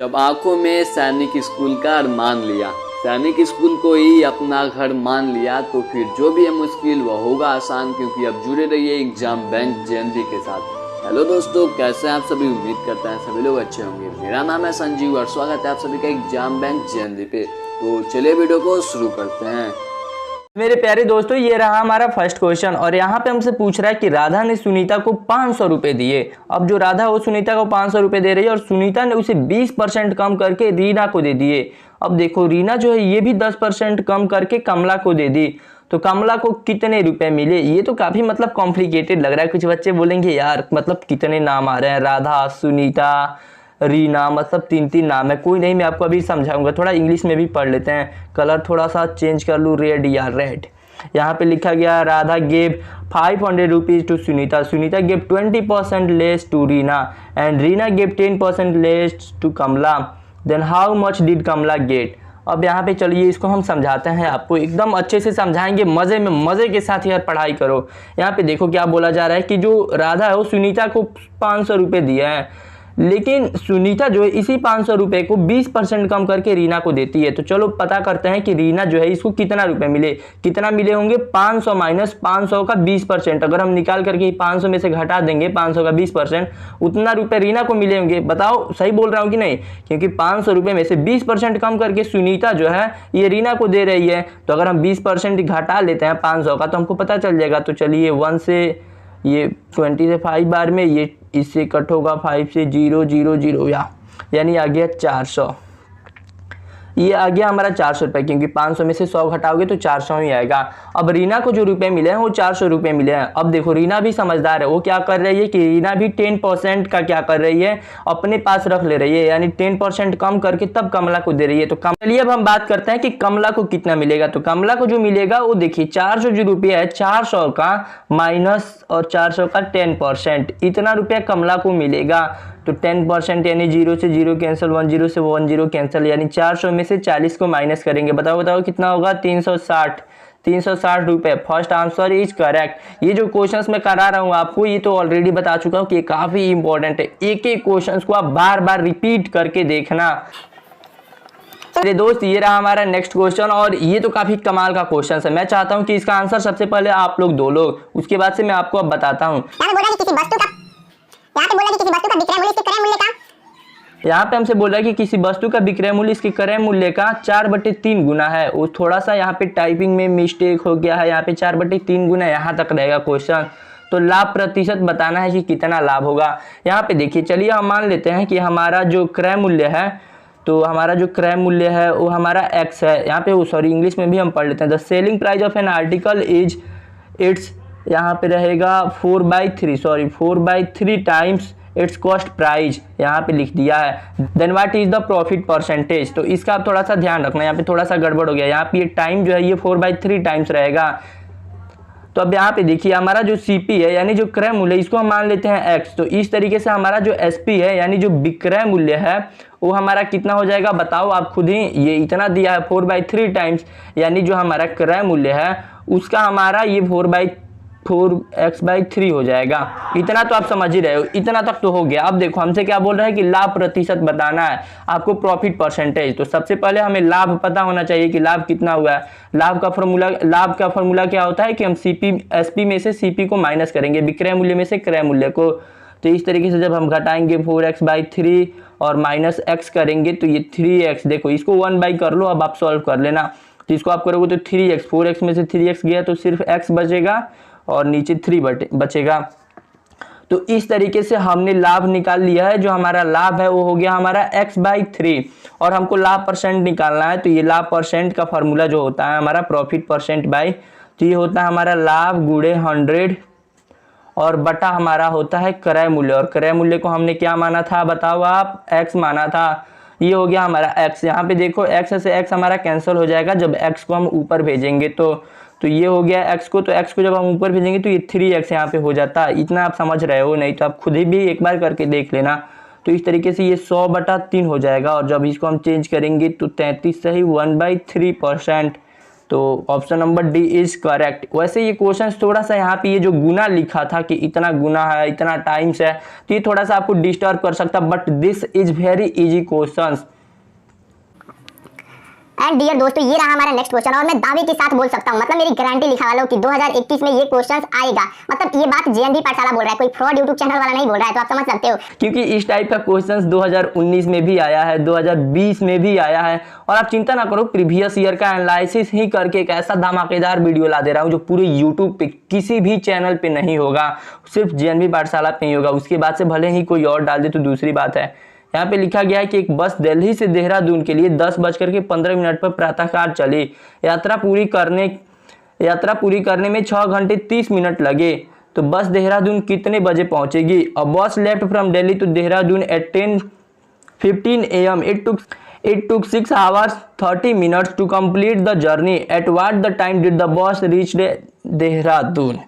जब आंखों में सैनिक स्कूल का अरमान लिया, सैनिक स्कूल को ही अपना घर मान लिया, तो फिर जो भी है मुश्किल वह होगा आसान, क्योंकि अब जुड़े रहिए एग्जाम बैंक जेएनवी के साथ। हेलो दोस्तों, कैसे हैं आप सभी? उम्मीद करते हैं सभी लोग अच्छे होंगे। मेरा नाम है संजीव और स्वागत है आप सभी का एग्जाम बैंक जेएनवी पे। तो चलिए वीडियो को शुरू करते हैं। मेरे प्यारे दोस्तों, ये रहा हमारा फर्स्ट क्वेश्चन और यहाँ पे हमसे पूछ रहा है कि राधा ने सुनीता को 500 रुपए दिए। अब जो राधा वो सुनीता को 500 रुपए दे रही है और सुनीता ने उसे 20% कम करके रीना को दे दिए। अब देखो रीना जो है ये भी 10% कम करके कमला को दे दी, तो कमला को कितने रुपए मिले? ये तो काफी कॉम्प्लिकेटेड लग रहा है। कुछ बच्चे बोलेंगे यार कितने नाम आ रहे हैं, राधा, सुनीता, रीना, तीन तीन नाम है। कोई नहीं, मैं आपको अभी समझाऊंगा। थोड़ा इंग्लिश में भी पढ़ लेते हैं। कलर थोड़ा सा चेंज कर लूँ, रेड या रेड। यहाँ पे लिखा गया Radha gave 500 rupees to Sunita, Sunita gave 20% less to Reena and Reena gave 10% less to Kamala. Then how much did Kamala get? अब यहाँ पे चलिए इसको हम समझाते हैं, आपको एकदम अच्छे से समझाएंगे, मजे में मजे के साथ यार पढ़ाई करो। यहाँ पे देखो क्या बोला जा रहा है कि जो राधा है वो सुनीता को 500 रुपये दिए हैं, लेकिन सुनीता जो है इसी 500 रुपए को 20% कम करके रीना को देती है। तो चलो पता करते हैं कि रीना जो है इसको कितना रुपए मिले। कितना मिले होंगे? 500 माइनस 500 का 20%। अगर हम निकाल करके 500 में से घटा देंगे 500 का 20%, उतना रुपए रीना को मिले होंगे। बताओ सही बोल रहा हूँ कि नहीं? क्योंकि 500 रुपए में से 20% कम करके सुनीता जो है ये रीना को दे रही है, तो अगर हम 20% घटा लेते हैं 500 का तो हमको पता चल जाएगा। तो चलिए 1 से ये 20 से 5 बार में ये इससे कट होगा, 5 से 0 0 0 यानी आ गया 400। ये आ गया हमारा 400 रुपये, क्योंकि 500 में से 100 घटाओगे तो 400 ही आएगा। अब रीना को जो रुपए मिले हैं वो 400 रुपये मिले हैं। अब देखो रीना भी समझदार है, वो क्या कर रही है कि रीना भी 10% का क्या कर रही है, अपने पास रख ले रही है, यानी 10% कम करके तब कमला को दे रही है। तो चलिए अब हम बात करते हैं कि कमला को कितना मिलेगा। तो कमला को जो मिलेगा वो देखिए 400 जो रुपया है, 400 का माइनस और 400 का 10%, इतना रुपया कमला को मिलेगा। तो 10% यानी 0 से 0 कैंसिल, 10 से 10 कैंसिल, यानी 400 में से 40 को माइनस करेंगे। बताओ कितना होगा? 360 रुपए। First answer is correct. ये जो क्वेश्चंस मैं करा रहा हूँ आपको, ये तो ऑलरेडी बता चुका हूँ कि काफी इंपॉर्टेंट है। एक एक क्वेश्चंस को आप बार बार रिपीट करके देखना। मेरे दोस्त, ये रहा हमारा नेक्स्ट क्वेश्चन और ये तो काफी कमाल का क्वेश्चन है। मैं चाहता हूँ कि इसका आंसर सबसे पहले आप लोग दो लोग, उसके बाद से मैं आपको अब बताता हूँ। यहाँ पे हमसे बोल रहा है कि किसी वस्तु का विक्रय मूल्य इसके क्रय मूल्य का 4/3 गुना है। वो थोड़ा सा यहाँ पे टाइपिंग में मिस्टेक हो गया है, यहाँ पे 4/3 गुना यहाँ तक रहेगा क्वेश्चन। तो लाभ प्रतिशत बताना है कि कितना लाभ होगा। यहाँ पे देखिए, चलिए हम मान लेते हैं कि हमारा जो क्रय मूल्य है, तो हमारा जो क्रय मूल्य है वो हमारा x है। यहाँ पे वो इंग्लिश में भी हम पढ़ लेते हैं। The selling price of an article is it's, यहाँ पे रहेगा 4/3 टाइम्स इट्स कॉस्ट प्राइस, यहाँ पे लिख दिया है। Then what is the profit percentage? तो इसका आप थोड़ा सा ध्यान रखना, यहाँ पे थोड़ा सा गड़बड़ हो गया। यहाँ पे ये टाइम जो है ये 4/3 टाइम्स रहेगा। तो अब यहाँ पे देखिए हमारा जो CP है यानी जो क्रय मूल्य, इसको हम मान लेते हैं x। तो इस तरीके से हमारा जो SP है यानी जो विक्रय मूल्य है वो हमारा कितना हो जाएगा? बताओ आप खुद ही। ये इतना दिया है 4/3 टाइम्स, यानी जो हमारा क्रय मूल्य है उसका हमारा ये 4/3 हो जाएगा। इतना तो आप समझ ही रहे हो, इतना तक तो हो गया। अब देखो हमसे क्या बोल रहा है कि लाभ प्रतिशत बताना है आपको, प्रॉफिट परसेंटेज। तो सबसे पहले हमें लाभ पता होना चाहिए कि लाभ कितना हुआ है। लाभ का फॉर्मूला क्या होता है कि हम SP में से CP को माइनस करेंगे, विक्रय मूल्य में से क्रय मूल्य को। तो इस तरीके से जब हम घटाएंगे 4x/3 और माइनस x करेंगे तो ये 3x, देखो इसको 1 कर लो, अब आप सॉल्व कर लेना। तो इसको आप करोगे तो 3x, 4x में से 3x गया तो सिर्फ x बचेगा और नीचे 3 बचेगा। तो इस तरीके से हमने लाभ निकाल लिया है। जो हमारा लाभ है वो हो गया हमारा x/3 और हमको लाभ परसेंट निकालना है। तो ये लाभ परसेंट का फॉर्मूला जो होता है हमारा प्रॉफिट परसेंट बाय, तो ये होता है हमारा लाभ गुणे 100 और बटा हमारा होता है क्रय मूल्य। और क्रय मूल्य को हमने क्या माना था? बताओ आप, x माना था। ये हो गया हमारा x। यहाँ पे देखो x से x हमारा कैंसिल हो जाएगा जब x को हम ऊपर भेजेंगे। तो ये हो गया x को, तो x को जब हम ऊपर भेजेंगे तो ये 3x यहाँ पे हो जाता है। इतना आप समझ रहे हो? नहीं तो आप खुद ही भी एक बार करके देख लेना। तो इस तरीके से ये 100/3 हो जाएगा और जब इसको हम चेंज करेंगे तो 33 से ही 1/3%। तो option number D is correct. वैसे ये क्वेश्चन थोड़ा सा यहाँ पे ये जो गुना लिखा था कि इतना गुना है, इतना टाइम्स है, तो ये थोड़ा सा आपको डिस्टर्ब कर सकता, but this is very easy question. And dear दोस्तों, ये रहा हमारा नेक्स्ट क्वेश्चन और मैं दावे के साथ बोल सकता हूँ, मतलब मेरी गारंटी लिखा वालों कि 2021 में ये क्वेश्चन आएगा। मतलब ये बात जेएनवी पाठशाला बोल रहा है, कोई फ्रॉड यूट्यूब चैनल वाला नहीं बोल रहा है, तो आप समझ सकते हो। क्योंकि इस टाइप का क्वेश्चन 2019 में भी आया है, 2020 में भी आया है, और आप चिंता ना करो, प्रीवियस ईयर का एनालिसिस ही करके एक ऐसा धमाकेदार वीडियो ला दे रहा हूँ जो पूरे यूट्यूब पे किसी भी चैनल पे नहीं होगा, सिर्फ जेएनवी पाठशाला पे ही होगा। उसके बाद से भले ही कोई और डाल दे तो दूसरी बात है। यहाँ पे लिखा गया है कि एक बस दिल्ली से देहरादून के लिए 10:15 पर प्रातःकाल चली। यात्रा पूरी करने में 6 घंटे 30 मिनट लगे, तो बस देहरादून कितने बजे पहुंचेगी? A bus left from Delhi to Dehradun at 10:15 AM. It took 6 hours 30 minutes to complete the journey. At what the time did the bus reach Dehradun?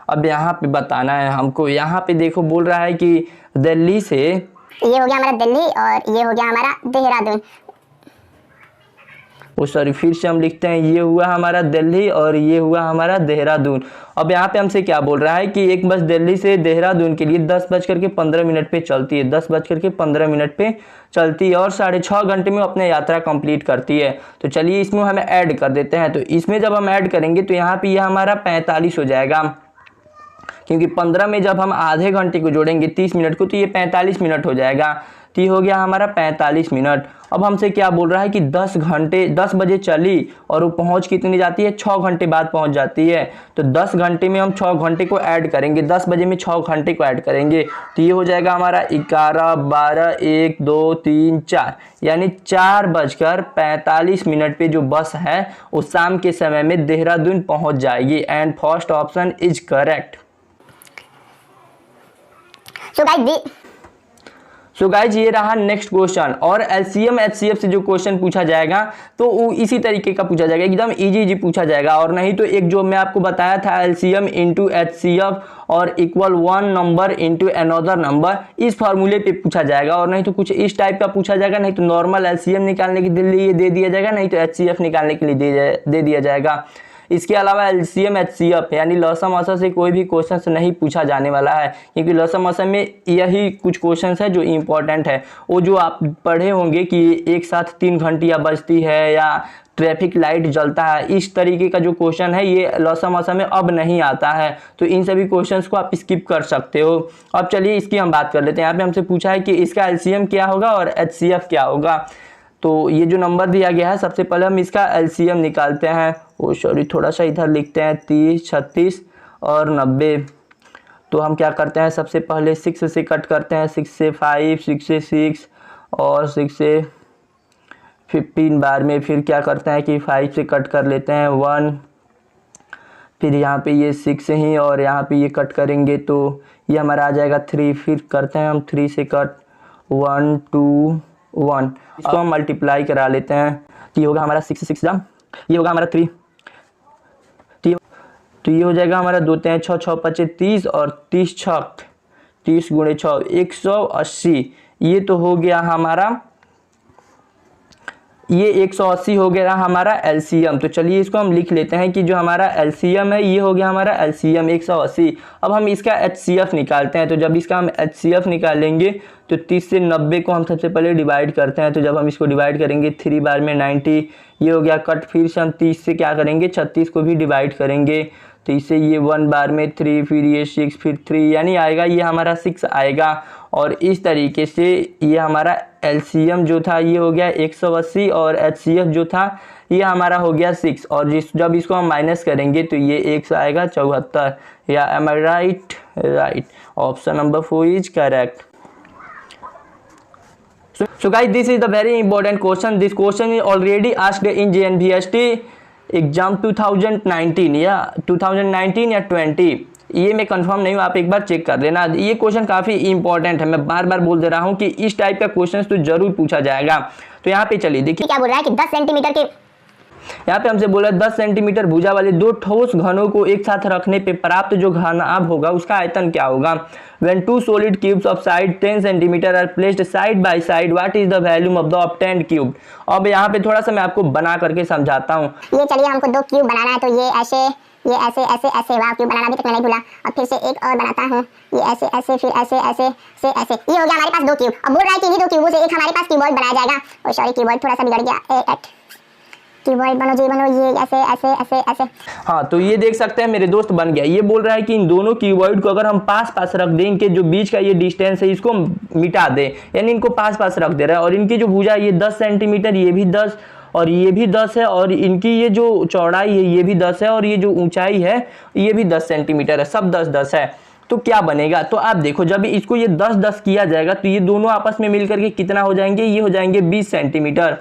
अब यहाँ पे बताना है हमको। यहाँ पे देखो बोल रहा है कि दिल्ली से, ये हो गया हमारा दिल्ली और ये हो गया हमारा देहरादून। ओ सॉरी, फिर से हम लिखते हैं, ये हुआ हमारा दिल्ली और ये हुआ हमारा देहरादून। अब यहाँ पे हमसे क्या बोल रहा है कि एक बस दिल्ली से देहरादून के लिए 10:15 पे चलती है, 10:15 पे चलती है और 6.5 घंटे में अपने यात्रा कंप्लीट करती है। तो चलिए इसमें हम ऐड कर देते हैं। तो इसमें जब हम ऐड करेंगे तो यहाँ पे यह हमारा 45 हो जाएगा, क्योंकि 15 में जब हम आधे घंटे को जोड़ेंगे 30 मिनट को, तो ये 45 मिनट हो जाएगा। तो ये हो गया हमारा 45 मिनट। अब हमसे क्या बोल रहा है कि 10 बजे चली और वो पहुंच कितनी जाती है? 6 घंटे बाद पहुंच जाती है। तो 10 घंटे में हम 6 घंटे को ऐड करेंगे, 10 बजे में 6 घंटे को ऐड करेंगे, तो ये हो जाएगा हमारा 11, 12, 1, 2, 3, 4, यानी 4:45 पे जो बस है वो शाम के समय में देहरादून पहुंच जाएगी। And first option is correct. So guys ये रहा नेक्स्ट क्वेश्चन, और एलसीएम एचसीएफ से जो क्वेश्चन पूछा जाएगा तो वो इसी तरीके का पूछा जाएगा, एकदम इजी पूछा जाएगा। और नहीं तो एक जो मैं आपको बताया था एलसीएम इंटू एचसीएफ और equal 1 number into another number, इस फार्मूले पे पूछा जाएगा। और नहीं तो कुछ इस टाइप का पूछा जाएगा, नहीं तो नॉर्मल एलसीएम निकालने के लिए दे दिया जाएगा, नहीं तो एचसीएफ निकालने के लिए दे दिया जाएगा। इसके अलावा एलसीएम एचसीएफ यानी लसम असम से कोई भी क्वेश्चन नहीं पूछा जाने वाला है, क्योंकि लसम असम में यही कुछ क्वेश्चन है जो इम्पोर्टेंट है। वो जो आप पढ़े होंगे कि एक साथ 3 घंटियाँ बजती है या ट्रैफिक लाइट जलता है, इस तरीके का जो क्वेश्चन है ये लसम असम में अब नहीं आता है। तो इन सभी क्वेश्चंस को आप स्किप कर सकते हो। अब चलिए इसकी हम बात कर लेते हैं। यहाँ पे हमसे पूछा है कि इसका एलसीएम क्या होगा और एचसीएफ क्या होगा। तो ये जो नंबर दिया गया है, सबसे पहले हम इसका एलसीएम निकालते हैं। ओ सॉरी, थोड़ा सा इधर लिखते हैं 30, 36 और 90। तो हम क्या करते हैं, सबसे पहले 6 से कट करते हैं, 6 से 5, 6 से 6 और 6 से 15 बार में। फिर क्या करते हैं कि 5 से कट कर लेते हैं 1, फिर यहाँ पे ये 6 ही और यहाँ पे ये कट करेंगे तो ये हमारा आ जाएगा 3। फिर करते हैं हम 3 से कट 1, 2, 1, इसको हम मल्टीप्लाई करा लेते हैं। तो ये होगा हमारा 6 से 6 जाम, ये होगा हमारा 3, तो ये हो जाएगा हमारा 2 3 6 6 5 30 और 30 6 30 गुणे 6 180। ये तो हो गया हमारा, ये 180 हो गया हमारा एलसीएम। तो चलिए इसको हम लिख लेते हैं कि जो हमारा एलसीएम है ये हो गया हमारा एलसीएम 180। अब हम इसका एचसीएफ निकालते हैं। तो जब इसका हम एचसीएफ निकालेंगे तो 30 से 90 को हम सबसे पहले डिवाइड करते हैं। तो जब हम इसको डिवाइड करेंगे 3 बार में 90, ये हो गया कट। फिर से हम 30 से क्या करेंगे, 36 को भी डिवाइड करेंगे। तो इससे ये 1 बार में 3, फिर ये 6, फिर 3, यानी आएगा ये हमारा 6 आएगा। और इस तरीके से ये हमारा एलसीएम जो था ये हो गया 180 और एचसीएफ जो था ये हमारा हो गया 6। और जब इसको हम माइनस करेंगे तो ये 1 से आएगा 74। या am I right? Right, option number 4 is correct. So guys, this is the very important question. This question is already asked in JNVST exam 2019 या 2019 या 20, ये मैं कंफर्म नहीं हूँ, आप एक बार चेक कर लेना। ये क्वेश्चन काफ़ी इंपॉर्टेंट है, मैं बार बार बोल दे रहा हूँ कि इस टाइप का क्वेश्चन तो जरूर पूछा जाएगा। तो यहाँ पे चलिए देखिए क्या बोल रहा है कि 10 सेंटीमीटर के यहाँ पे हमसे बोला 10 सेंटीमीटर भुजा वाले दो ठोस घनों को एक साथ रखने पे प्राप्त जो घनाभ होगा उसका आयतन क्या होगा। When two solid cubes of size 10 cm are placed side by side, what is the volume of the obtained cube? अब यहाँ पे थोड़ा सा मैं आपको बना करके समझाता हूँ। ये चलिए हमको 2 क्यूब बनाना है, तो ये ऐसे ऐसे वाह क्यूब बनाना अभी तक मैं नहीं भूला। और फिर से एक और बनाता हूँ, ये ऐसे ऐसे फिर ऐसे ऐसे से ऐसे। ये हो गया हमारे पास 2 क्यूब। अब बोल रहा है कि इन्हीं 2 क्यूबों से एक हमारे पास क्यूबॉइड बनाया जाएगा। और सॉरी क्यूबॉइड थोड़ा सा बिगड़ गया, क्यूबॉइड बनो जी बनो, ये ऐसे ऐसे ऐसे ऐसे। हाँ तो ये देख सकते हैं मेरे दोस्त बन गया। ये बोल रहा है कि इन दोनों क्यूबॉइड को अगर हम पास पास रख दें, इनके जो बीच का ये डिस्टेंस है इसको मिटा दें, यानी इनको पास पास रख दे रहा है। और इनकी जो भुजा ये 10 सेंटीमीटर, ये भी 10 और ये भी 10 है, और इनकी ये जो चौड़ाई है ये भी 10 है, और ये जो ऊंचाई है ये भी 10 सेंटीमीटर है, सब 10-10 है। तो क्या बनेगा, तो आप देखो जब इसको ये 10-10 किया जाएगा तो ये दोनों आपस में मिलकर के कितना हो जाएंगे, ये हो जाएंगे 20 सेंटीमीटर।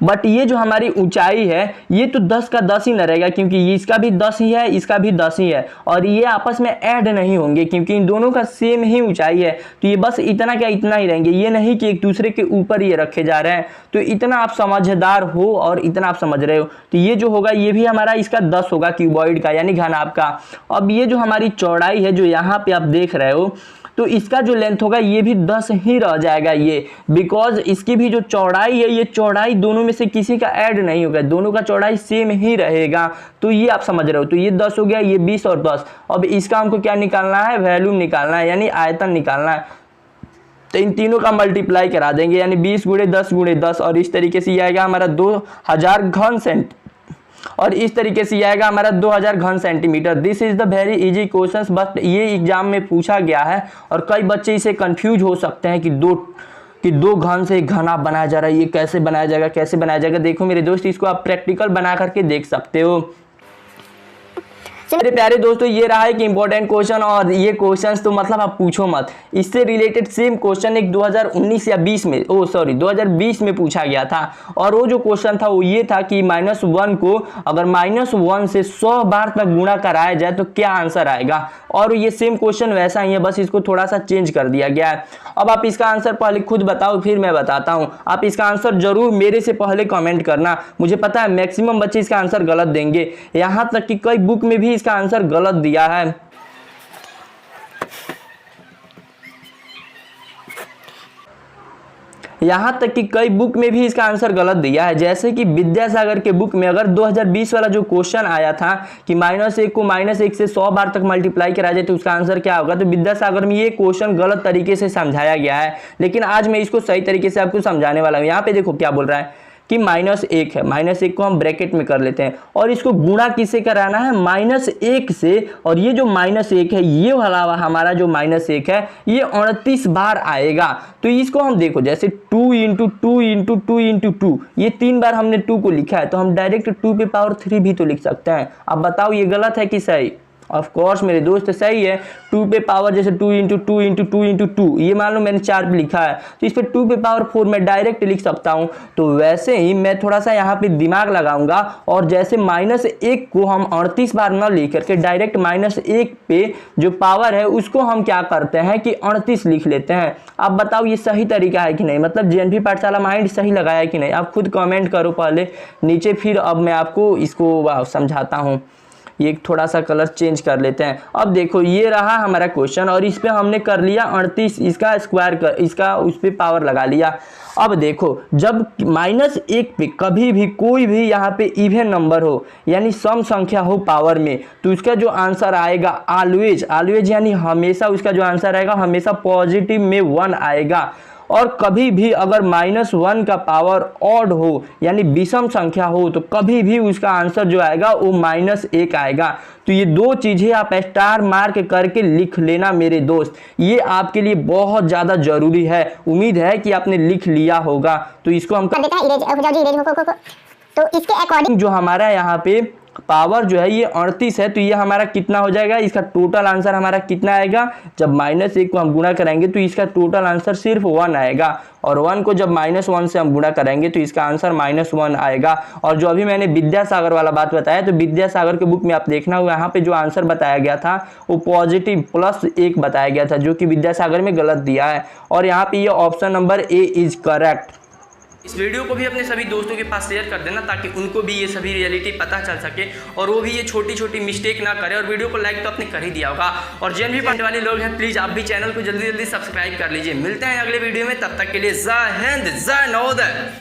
बट ये जो हमारी ऊंचाई है ये तो 10 का 10 ही न रहेगा, क्योंकि इसका भी 10 ही है, इसका भी 10 ही है, और ये आपस में ऐड नहीं होंगे क्योंकि इन दोनों का सेम ही ऊंचाई है। तो ये बस इतना क्या इतना ही रहेंगे, ये नहीं कि एक दूसरे के ऊपर ये रखे जा रहे हैं। तो इतना आप समझदार हो और इतना आप समझ रहे हो। तो ये जो होगा ये भी हमारा इसका 10 होगा क्यूबॉइड का, यानी घनाभ का। अब ये जो हमारी चौड़ाई है जो यहाँ पे आप देख रहे हो, तो इसका जो लेंथ होगा ये भी 10 ही रह जाएगा ये, बिकॉज इसकी भी जो चौड़ाई है ये चौड़ाई दोनों में से किसी का ऐड नहीं होगा, दोनों का चौड़ाई सेम ही रहेगा। तो ये आप समझ रहे हो। तो ये 10 हो गया, ये 20 और 10। अब इसका हमको क्या निकालना है, वैल्यूम निकालना है, यानी आयतन निकालना है। तो इन तीनों का मल्टीप्लाई करा देंगे, यानी 20 × 10 × 10, और इस तरीके से ये आएगा हमारा 2000 घन सेंट, और इस तरीके से आएगा हमारा 2000 घन centimetre. This is the very easy question, but ये एग्जाम में पूछा गया है और कई बच्चे इसे कंफ्यूज हो सकते हैं कि दो घन से एक घना बनाया जा रहा है, ये कैसे बनाया जाएगा, कैसे बनाया जाएगा। देखो मेरे दोस्त, इसको आप प्रैक्टिकल बना करके देख सकते हो। मेरे प्यारे दोस्तों, ये रहा एक इंपॉर्टेंट क्वेश्चन, और ये क्वेश्चंस तो मतलब आप पूछो मत, इससे रिलेटेड सेम क्वेश्चन एक 2019 या 20 में 2020 में पूछा गया था। और वो जो क्वेश्चन था वो ये था कि -1 को अगर -1 से 100 बार तक गुणा कराया जाए तो क्या आंसर आएगा। और ये सेम क्वेश्चन वैसा ही है, बस इसको थोड़ा सा चेंज कर दिया गया है। अब आप इसका आंसर पहले खुद बताओ, फिर मैं बताता हूँ। आप इसका आंसर जरूर मेरे से पहले कमेंट करना। मुझे पता है मैक्सिमम बच्चे इसका आंसर गलत देंगे, यहाँ तक कि कई बुक में भी इसका आंसर गलत दिया है। यहाँ तक कि कई बुक में भी इसका आंसर गलत दिया है, जैसे कि विद्यासागर के बुक में अगर 2020 वाला जो क्वेश्चन आया था कि -1 को -1 से 100 बार तक मल्टीप्लाई करा जाए तो उसका आंसर क्या होगा, तो विद्यासागर में ये क्वेश्चन गलत तरीके से समझाया गया है। लेकिन आज मैं इसको सही तरीके से आपको समझाने वाला हूँ। यहाँ पे देखो क्या बोल रहा है कि -1 है, -1 को हम ब्रैकेट में कर लेते हैं, और इसको गुणा किससे कराना है, -1 से। और ये जो -1 है, ये वाला हमारा जो -1 है ये 29 बार आएगा। तो इसको हम देखो जैसे 2 × 2 × 2 × 2, ये 3 बार हमने 2 को लिखा है, तो हम डायरेक्ट 2 पे पावर 3 भी तो लिख सकते हैं। अब बताओ ये गलत है कि सही। ऑफ कोर्स मेरे दोस्त सही है। 2 पे पावर जैसे 2 × 2 × 2 × 2, ये मान लो मैंने 4 पे लिखा है, तो इस पे 2 पे पावर 4 मैं डायरेक्ट लिख सकता हूँ। तो वैसे ही मैं थोड़ा सा यहाँ पे दिमाग लगाऊंगा, और जैसे -1 को हम 38 बार न लिख करके डायरेक्ट -1 पे जो पावर है उसको हम क्या करते हैं कि 38 लिख लेते हैं। आप बताओ ये सही तरीका है कि नहीं, मतलब जेएनवी पाठशाला माइंड सही लगाया है कि नहीं, आप खुद कमेंट करो पहले नीचे, फिर अब मैं आपको इसको समझाता हूँ। ये थोड़ा सा कलर चेंज कर लेते हैं। अब देखो ये रहा हमारा क्वेश्चन, और इस पे हमने कर लिया 38, इसका स्क्वायर कर, इसका उस पे पावर लगा लिया। अब देखो जब -1 पे कभी भी कोई भी यहाँ पे इवन नंबर हो, यानी सम संख्या हो पावर में, तो उसका जो आंसर आएगा ऑलवेज यानी हमेशा उसका जो आंसर आएगा हमेशा पॉजिटिव में 1 आएगा। और कभी भी अगर -1 का पावर ऑड हो, यानी विषम संख्या हो, तो कभी भी उसका आंसर जो आएगा वो -1 आएगा। तो ये 2 चीजें आप स्टार मार्क करके लिख लेना मेरे दोस्त, ये आपके लिए बहुत ज्यादा जरूरी है। उम्मीद है कि आपने लिख लिया होगा। तो इसको हम कर देते हैं इरेज। तो इसके अकॉर्डिंग जो हमारा यहाँ पे पावर जो है ये 38 है, तो ये हमारा कितना हो जाएगा, इसका टोटल आंसर हमारा कितना आएगा, जब -1 को हम गुणा करेंगे तो इसका टोटल आंसर सिर्फ 1 आएगा, और 1 को जब -1 से हम गुणा करेंगे तो इसका आंसर -1 आएगा। और जो अभी मैंने विद्यासागर वाला बात बताया, तो विद्यासागर के बुक में आप देखना हुआ यहाँ पे जो आंसर बताया गया था वो पॉजिटिव +1 बताया गया था, जो कि विद्यासागर में गलत दिया है। और यहाँ पे ये option number A is correct. इस वीडियो को भी अपने सभी दोस्तों के पास शेयर कर देना ताकि उनको भी ये सभी रियलिटी पता चल सके और वो भी ये छोटी छोटी मिस्टेक ना करें। और वीडियो को लाइक तो आपने कर ही दिया होगा। और जिन भी पढ़ने वाले लोग हैं प्लीज़ आप भी चैनल को जल्दी जल्दी सब्सक्राइब कर लीजिए। मिलते हैं अगले वीडियो में, तब तक के लिए जय हिंद जय नवोदय।